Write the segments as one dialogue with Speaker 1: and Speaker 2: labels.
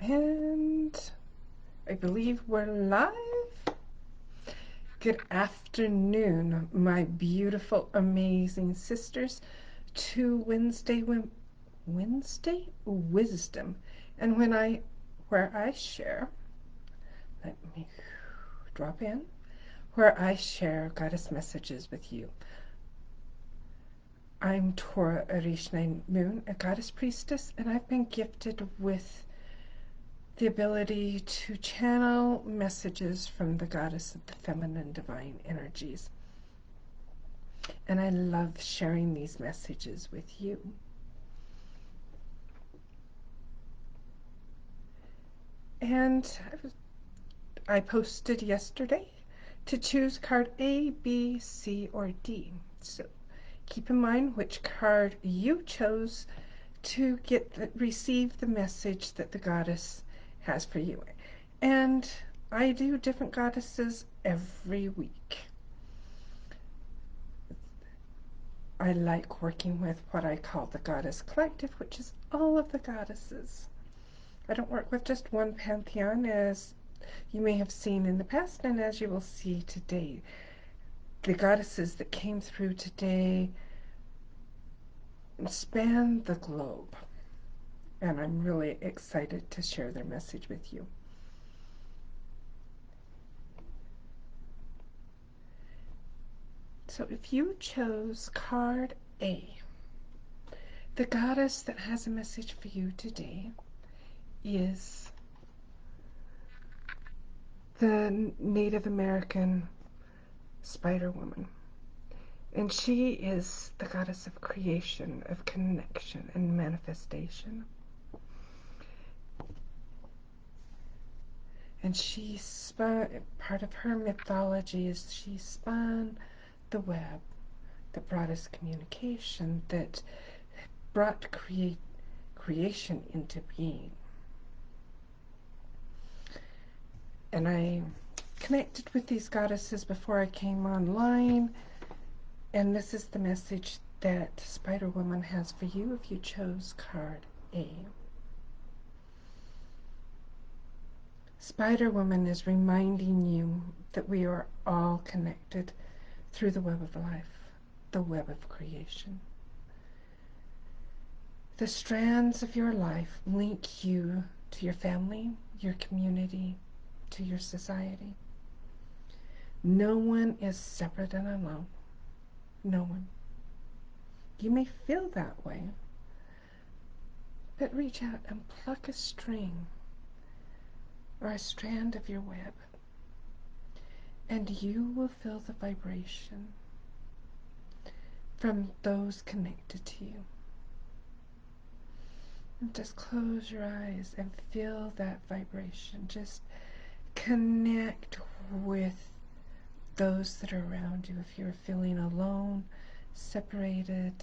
Speaker 1: And I believe we're live. Good afternoon, my beautiful, amazing sisters, to Wednesday Wisdom. And where I share, let me drop in, where I share goddess messages with you. I'm Torah Iresh'nai Moon, a goddess priestess, and I've been gifted with the ability to channel messages from the goddess of the feminine divine energies. And I love sharing these messages with you. And I posted yesterday to choose card A, B, C, or D. So keep in mind which card you chose to receive the message that the goddess has for you. And I do different goddesses every week. I like working with what I call the Goddess Collective, which is all of the goddesses. I don't work with just one pantheon, as you may have seen in the past and as you will see today. The goddesses that came through today span the globe, and I'm really excited to share their message with you. So if you chose card A, the goddess that has a message for you today is the Native American Spider Woman. And she is the goddess of creation, of connection, and manifestation. And she spun, part of her mythology is she spun the web that brought us communication, that brought creation into being. And I connected with these goddesses before I came online, and this is the message that Spider Woman has for you if you chose card A. Spider Woman is reminding you that we are all connected through the web of life, the web of creation. The strands of your life link you to your family, your community, to your society. No one is separate and alone. No one. You may feel that way, but reach out and pluck a string or a strand of your web, and you will feel the vibration from those connected to you. And just close your eyes and feel that vibration. Just connect with those that are around you. If you're feeling alone, separated,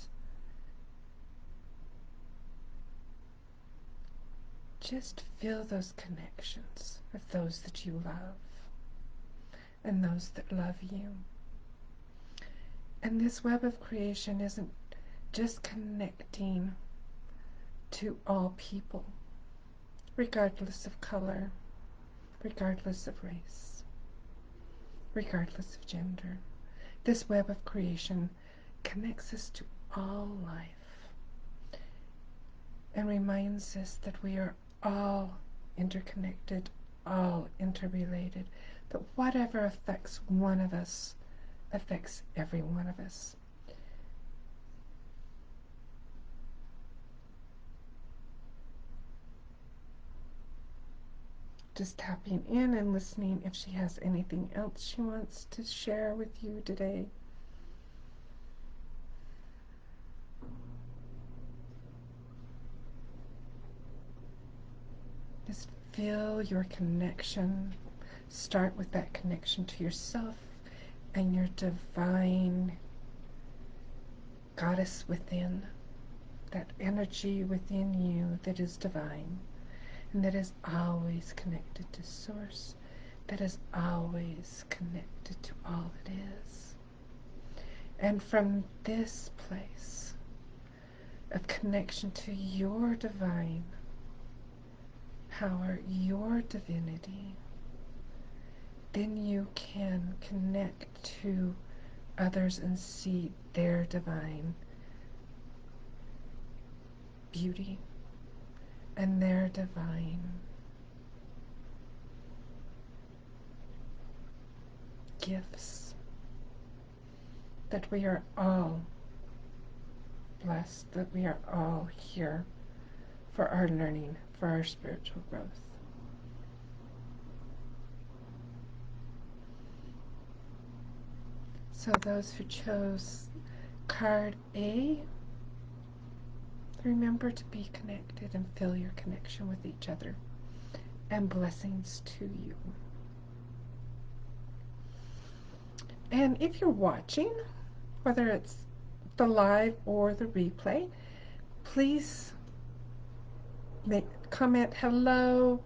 Speaker 1: just feel those connections with those that you love and those that love you. And this web of creation isn't just connecting to all people, regardless of color, regardless of race, regardless of gender. This web of creation connects us to all life and reminds us that we are all interconnected, all interrelated, that whatever affects one of us affects every one of us. Just tapping in and listening if she has anything else she wants to share with you today. Just feel your connection. Start with that connection to yourself and your divine goddess within, that energy within you that is divine and that is always connected to Source, that is always connected to all it is. And from this place of connection to your divine, power, your divinity, then you can connect to others and see their divine beauty and their divine gifts. That we are all blessed, that we are all here for our learning, for our spiritual growth. So those who chose card A, remember to be connected and feel your connection with each other. And blessings to you. And if you're watching, whether it's the live or the replay, please comment hello.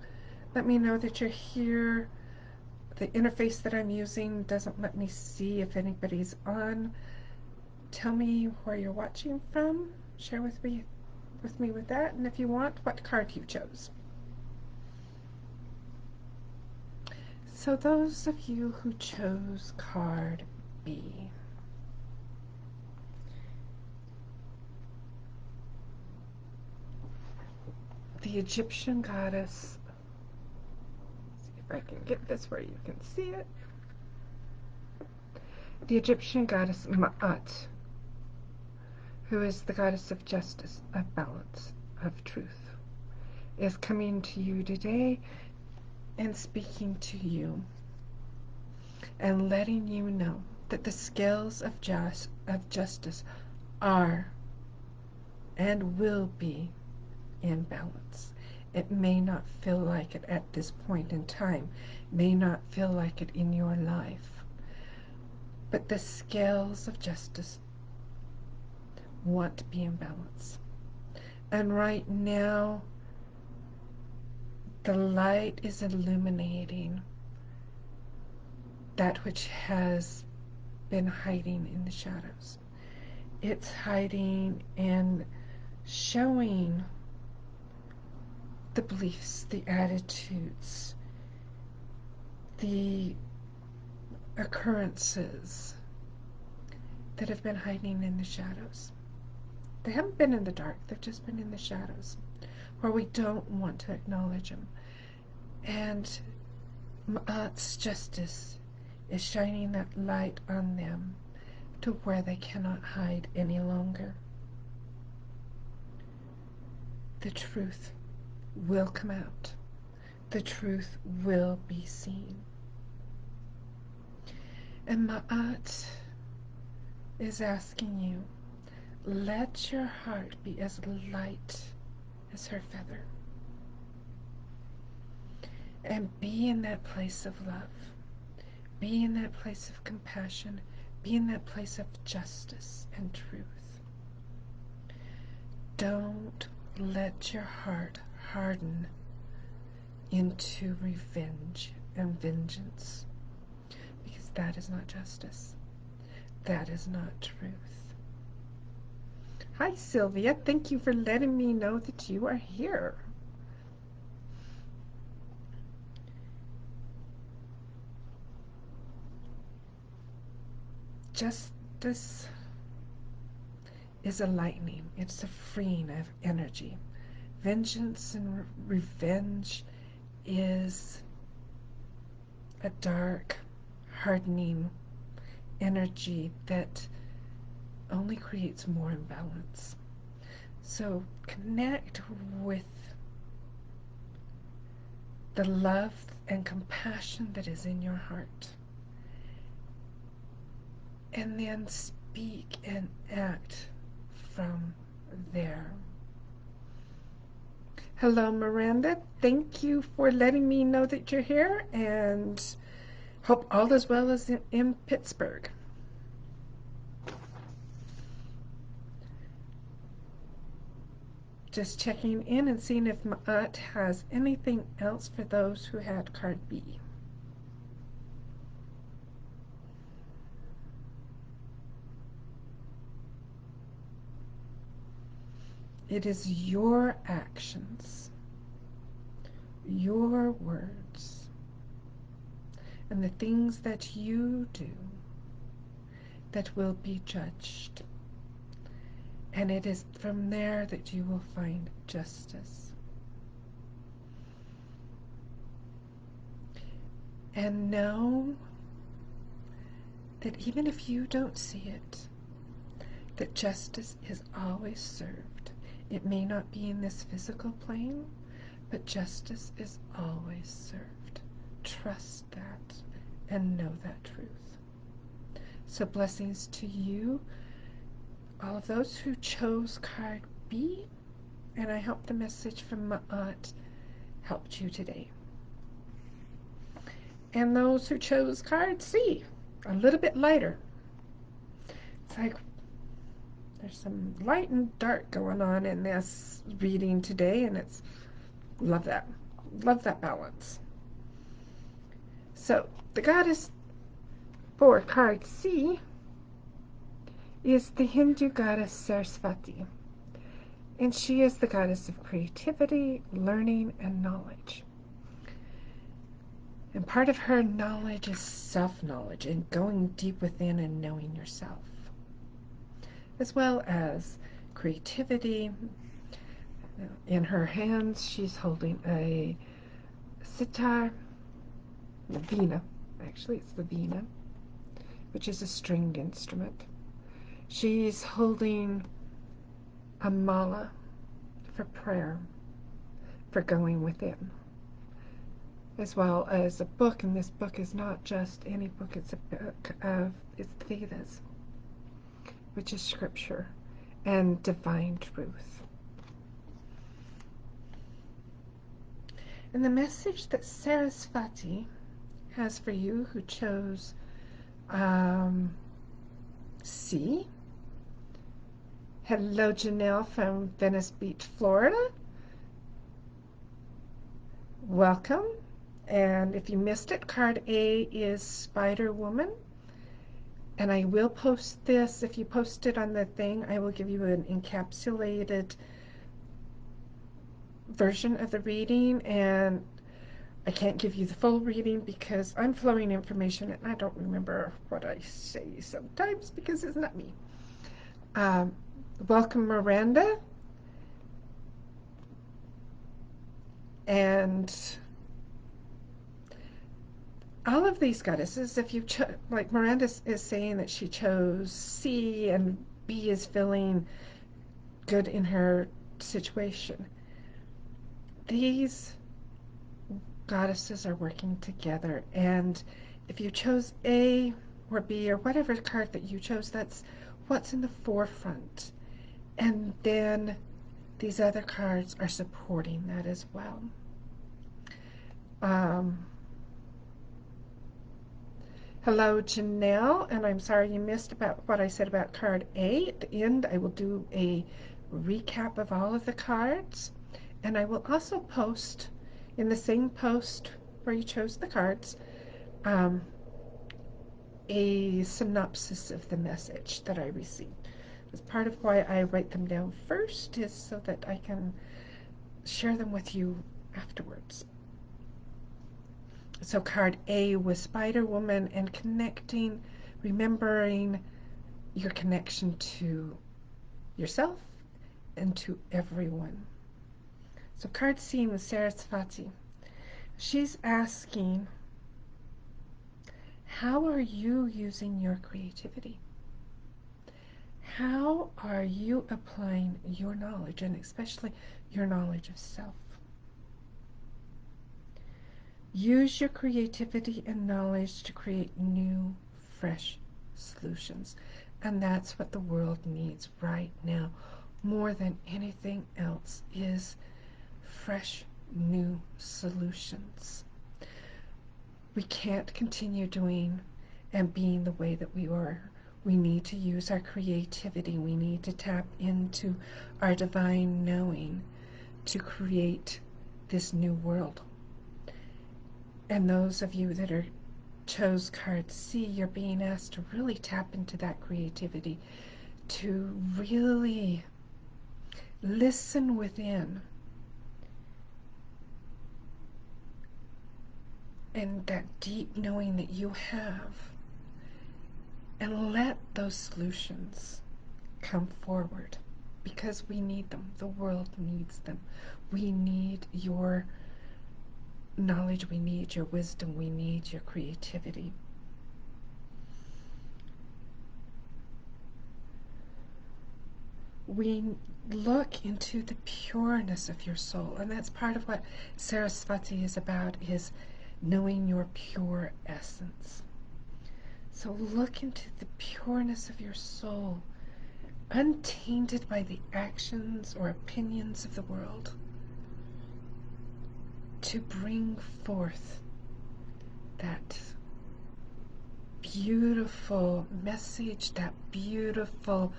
Speaker 1: Let me know that you're here. The interface that I'm using doesn't let me see if anybody's on. Tell me where you're watching from. Share with me with that, and if you want, what card you chose. So those of you who chose card B, the Egyptian goddess, see if I can get this where you can see it. The Egyptian goddess Ma'at, who is the goddess of justice, of balance, of truth, is coming to you today and speaking to you and letting you know that the scales of justice are and will be in balance. It may not feel like it at this point in time, may not feel like it in your life, but the scales of justice want to be in balance. And right now, the light is illuminating that which has been hiding in the shadows. It's hiding and showing the beliefs, the attitudes, the occurrences that have been hiding in the shadows. They haven't been in the dark, they've just been in the shadows, where we don't want to acknowledge them. And Ma'at's justice is shining that light on them to where they cannot hide any longer. The truth will come out. The truth will be seen. And Ma'at is asking you, let your heart be as light as her feather. And be in that place of love. Be in that place of compassion. Be in that place of justice and truth. Don't let your heart harden into revenge and vengeance, because that is not justice. That is not truth. Hi, Sylvia. Thank you for letting me know that you are here. Justice is a lightning. It's a freeing of energy. Vengeance and revenge is a dark, hardening energy that only creates more imbalance. So connect with the love and compassion that is in your heart, and then speak and act from there. Hello, Miranda. Thank you for letting me know that you're here, and hope all is well as in Pittsburgh. Just checking in and seeing if Ma'at has anything else for those who had card B. It is your actions, your words and the things that you do that will be judged. And it is from there that you will find justice. And know that even if you don't see it, that justice is always served. It may not be in this physical plane, but justice is always served. Trust that and know that truth. So blessings to you, all of those who chose card B, and I hope the message from Ma'at helped you today. And those who chose card C, a little bit lighter. It's like there's some light and dark going on in this reading today, and it's love that. Love that balance. So the goddess for card C is the Hindu goddess Saraswati, and she is the goddess of creativity, learning, and knowledge. And part of her knowledge is self-knowledge and going deep within and knowing yourself, as well as creativity. In her hands, she's holding a sitar, the veena. Actually, it's the veena, which is a stringed instrument. She's holding a mala for prayer, for going within, as well as a book. And this book is not just any book, it's a book of, it's the Vedas, which is scripture and divine truth. And the message that Saraswati has for you who chose C. Hello, Janelle from Venice Beach, Florida. Welcome. And if you missed it, card A is Spider Woman. And I will post this. If you post it on the thing, I will give you an encapsulated version of the reading. And I can't give you the full reading because I'm flowing information and I don't remember what I say sometimes because it's not me. Welcome, Miranda. And all of these goddesses, if you like Miranda is saying that she chose C and B is feeling good in her situation. These goddesses are working together, and if you chose A or B or whatever card that you chose, that's what's in the forefront. And then these other cards are supporting that as well. Hello, Janelle, and I'm sorry you missed about what I said about card A. At the end, I will do a recap of all of the cards, and I will also post in the same post where you chose the cards a synopsis of the message that I received. As part of why I write them down first is so that I can share them with you afterwards. So card A was Spider Woman and connecting, remembering your connection to yourself and to everyone. So card C was Saraswati. She's asking, how are you using your creativity? How are you applying your knowledge, and especially your knowledge of self? Use your creativity and knowledge to create new, fresh solutions. And that's what the world needs right now, more than anything else, is fresh, new solutions. We can't continue doing and being the way that we were. We need to use our creativity. We need to tap into our divine knowing to create this new world. And those of you that chose card C, you're being asked to really tap into that creativity, to really listen within and that deep knowing that you have, and let those solutions come forward, because we need them. The world needs them. We need your knowledge, we need your wisdom, we need your creativity. We look into the pureness of your soul, and that's part of what Saraswati is about, is knowing your pure essence. So look into the pureness of your soul, untainted by the actions or opinions of the world, to bring forth that beautiful message, that beautiful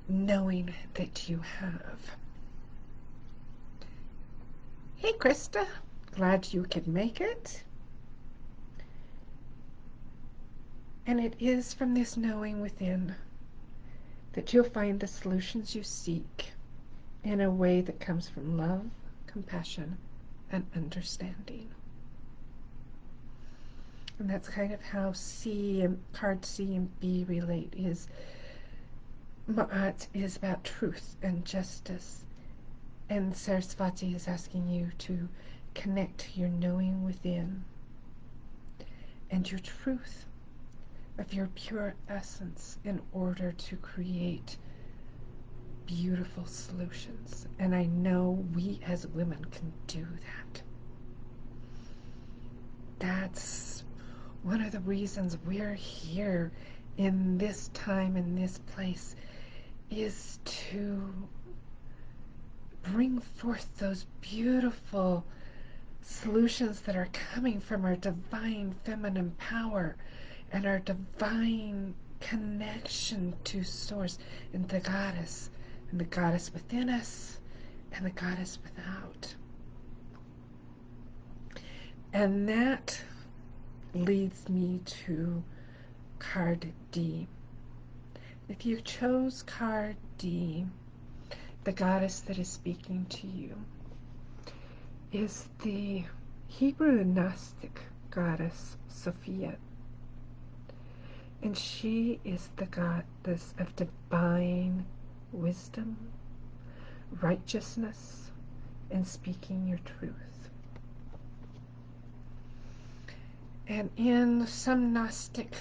Speaker 1: knowing that you have. Hey, Krista, glad you could make it. And it is from this knowing within that you'll find the solutions you seek in a way that comes from love, compassion, and understanding. And that's kind of how card C and B relate. Is Ma'at is about truth and justice, and Saraswati is asking you to connect your knowing within and your truth of your pure essence in order to create beautiful solutions. And I know we as women can do that. That's one of the reasons we're here in this time, in this place, is to bring forth those beautiful solutions that are coming from our divine feminine power and our divine connection to Source and the goddess within us and the goddess without. And that leads me to card D. If you chose card D, the goddess that is speaking to you is the Hebrew Gnostic goddess Sophia. And she is the goddess of divine wisdom, righteousness, and speaking your truth. And in some Gnostic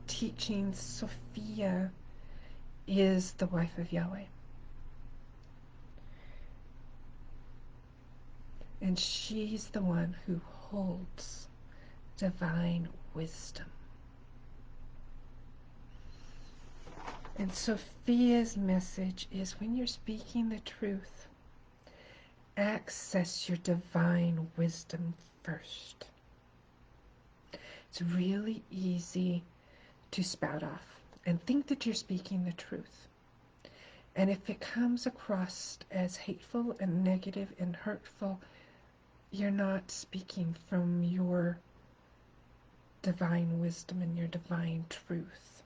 Speaker 1: teachings, Sophia is the wife of Yahweh. And she's the one who holds divine wisdom. And Sophia's message is, when you're speaking the truth, access your divine wisdom first. It's really easy to spout off and think that you're speaking the truth. And if it comes across as hateful and negative and hurtful, you're not speaking from your divine wisdom and your divine truth.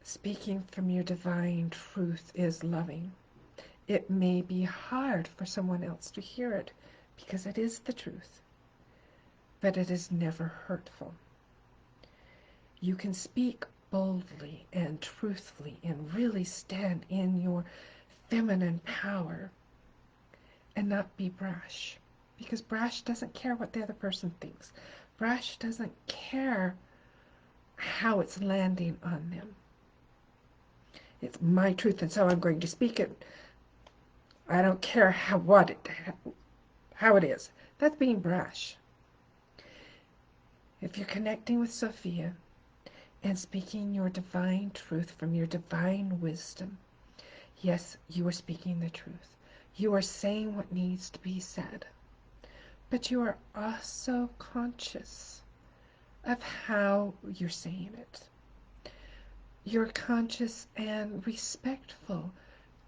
Speaker 1: Speaking from your divine truth is loving. It may be hard for someone else to hear it because it is the truth, but it is never hurtful. You can speak boldly and truthfully and really stand in your feminine power and not be brash, because brash doesn't care what the other person thinks. Brash doesn't care how it's landing on them. It's my truth, and so I'm going to speak it. I don't care how it is. That's being brash. If you're connecting with Sophia and speaking your divine truth from your divine wisdom, yes, you are speaking the truth. You are saying what needs to be said. But you are also conscious of how you're saying it. You're conscious and respectful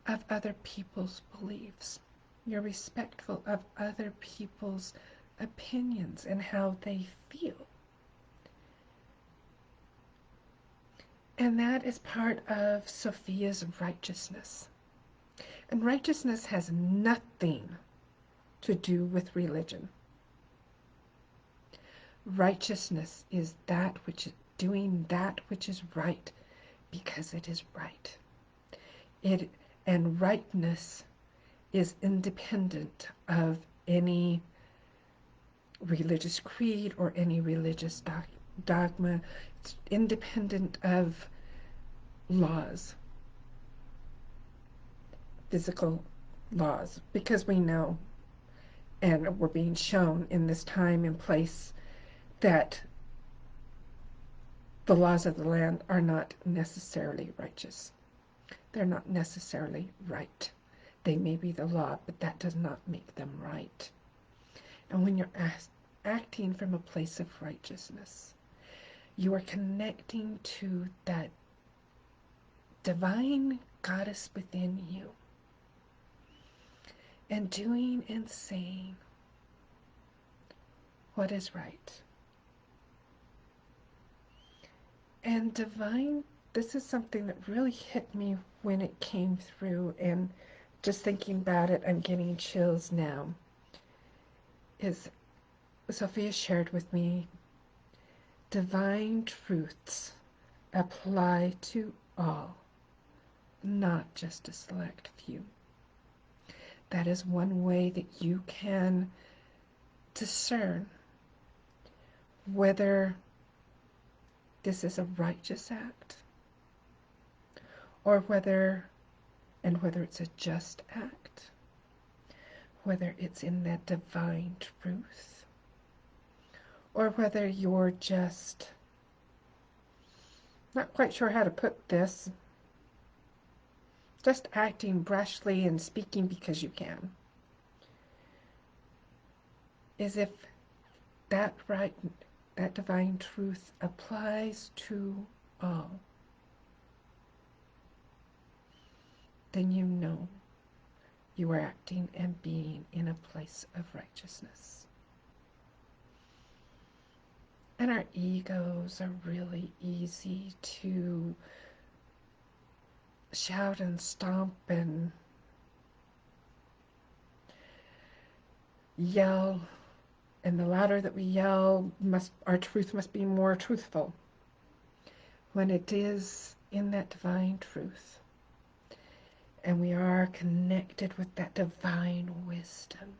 Speaker 1: of other people's beliefs. You're respectful of other people's opinions and how they feel. And that is part of Sophia's righteousness. And righteousness has nothing to do with religion. Righteousness is that which is doing that which is right because it is right. It and rightness is independent of any religious creed or any religious dogma. It's independent of laws, physical laws, because we know and we're being shown in this time and place that the laws of the land are not necessarily righteous. They're not necessarily right. They may be the law, but that does not make them right. And when you're acting from a place of righteousness, you are connecting to that divine goddess within you and doing and saying what is right. And divine, this is something that really hit me when it came through, and just thinking about it, I'm getting chills now, is Sophia shared with me, divine truths apply to all, not just a select few. That is one way that you can discern whether this is a righteous act or whether it's a just act, whether it's in that divine truth, or whether you're just not quite sure how to put this, just acting brashly and speaking because you can. Is if that divine truth applies to all, then you know you are acting and being in a place of righteousness. And our egos are really easy to shout and stomp and yell, and the louder that we yell, our truth must be more truthful. When it is in that divine truth, and we are connected with that divine wisdom,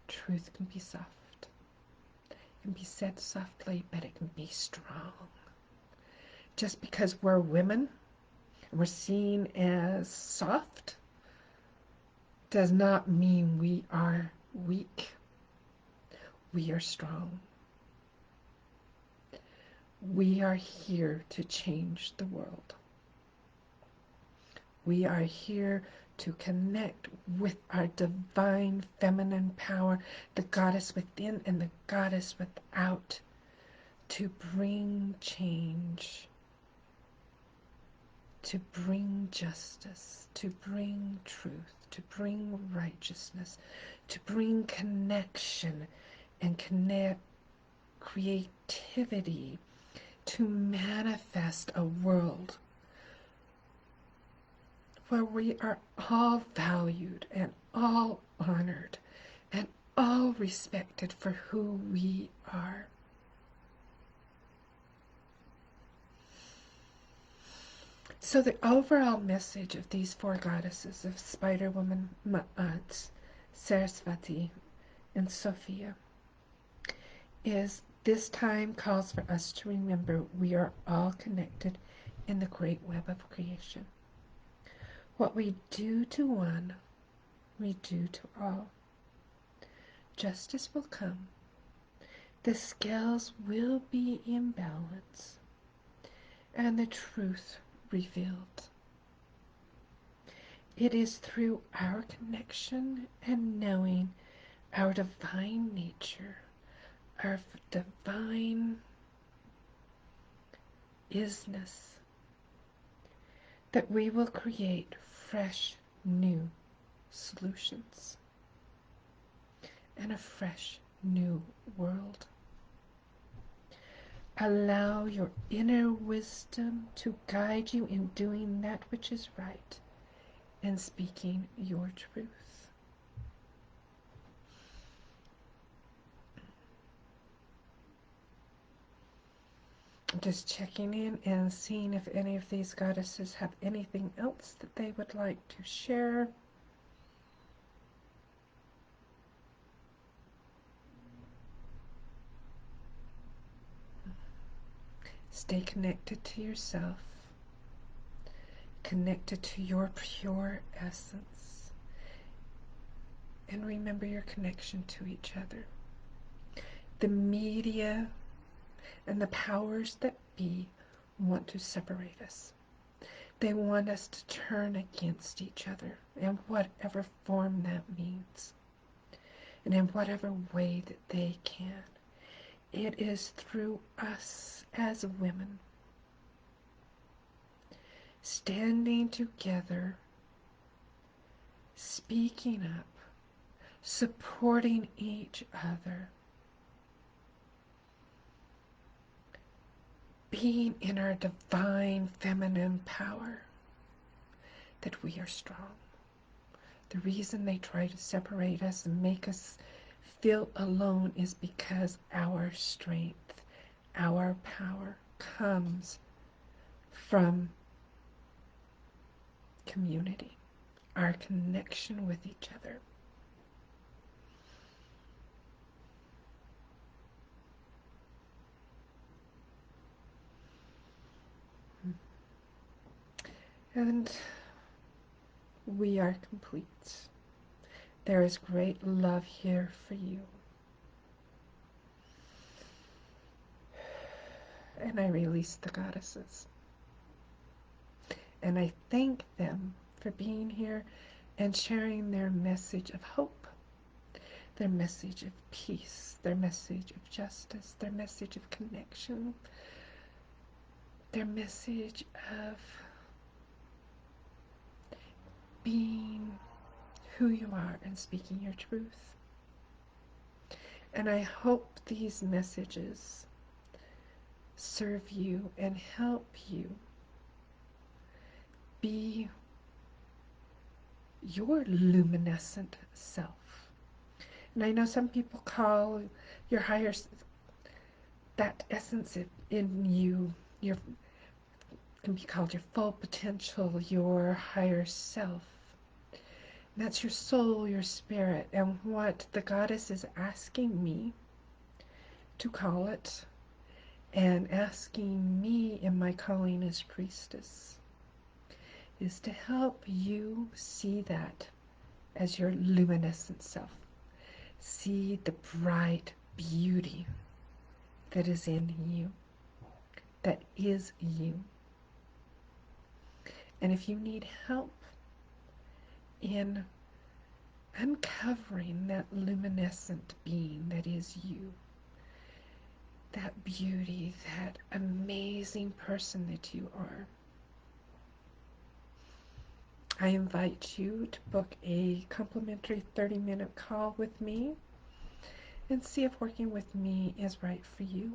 Speaker 1: truth can be soft. It can be said softly, but it can be strong. Just because we're women and we're seen as soft does not mean we are weak. We are strong. We are here to change the world. We are here to connect with our divine feminine power, the goddess within and the goddess without, to bring change, to bring justice, to bring truth, to bring righteousness, to bring connection and creativity, to manifest a world where we are all valued and all honored and all respected for who we are. So the overall message of these four goddesses of Spider Woman, Ma'at, Saraswati, and Sophia is this time calls for us to remember we are all connected in the great web of creation. What we do to one, we do to all. Justice will come. The scales will be in balance, and the truth revealed. It is through our connection and knowing our divine nature, our divine isness, that we will create fresh, new solutions and a fresh, new world. Allow your inner wisdom to guide you in doing that which is right and speaking your truth. Just checking in and seeing if any of these goddesses have anything else that they would like to share. Stay connected to yourself, connected to your pure essence, and remember your connection to each other. The media and the powers that be want to separate us. They want us to turn against each other in whatever form that means, and in whatever way that they can. It is through us as women, standing together, speaking up, supporting each other, being in our divine feminine power, that we are strong. The reason they try to separate us and make us feel alone is because our strength, our power comes from community, our connection with each other. And we are complete. There is great love here for you. And I release the goddesses. And I thank them for being here and sharing their message of hope, their message of peace, their message of justice, their message of connection, their message of being who you are and speaking your truth. And I hope these messages serve you and help you be your luminescent self. And I know some people call your higher, that essence in you, your can be called your full potential, your higher self. That's your soul, your spirit, and what the goddess is asking me to call it, and asking me in my calling as priestess, is to help you see that as your luminescent self. See the bright beauty that is in you, that is you. And if you need help in uncovering that luminescent being that is you, that beauty, that amazing person that you are, I invite you to book a complimentary 30-minute call with me and see if working with me is right for you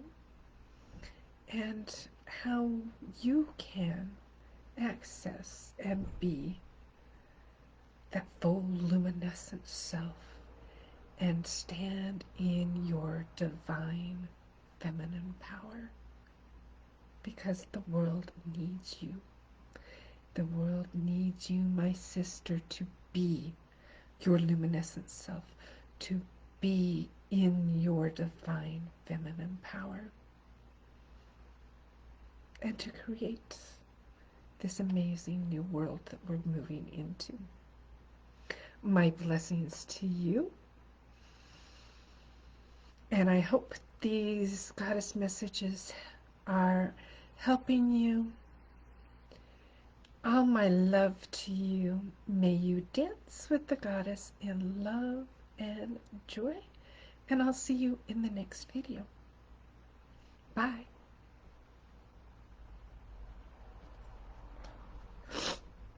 Speaker 1: and how you can access and be that full luminescent self and stand in your divine feminine power, because the world needs you. The world needs you, my sister, to be your luminescent self, to be in your divine feminine power, and to create this amazing new world that we're moving into. My blessings to you, and I hope these goddess messages are helping you. All my love to you. May you dance with the goddess in love and joy, and I'll see you in the next video. Bye.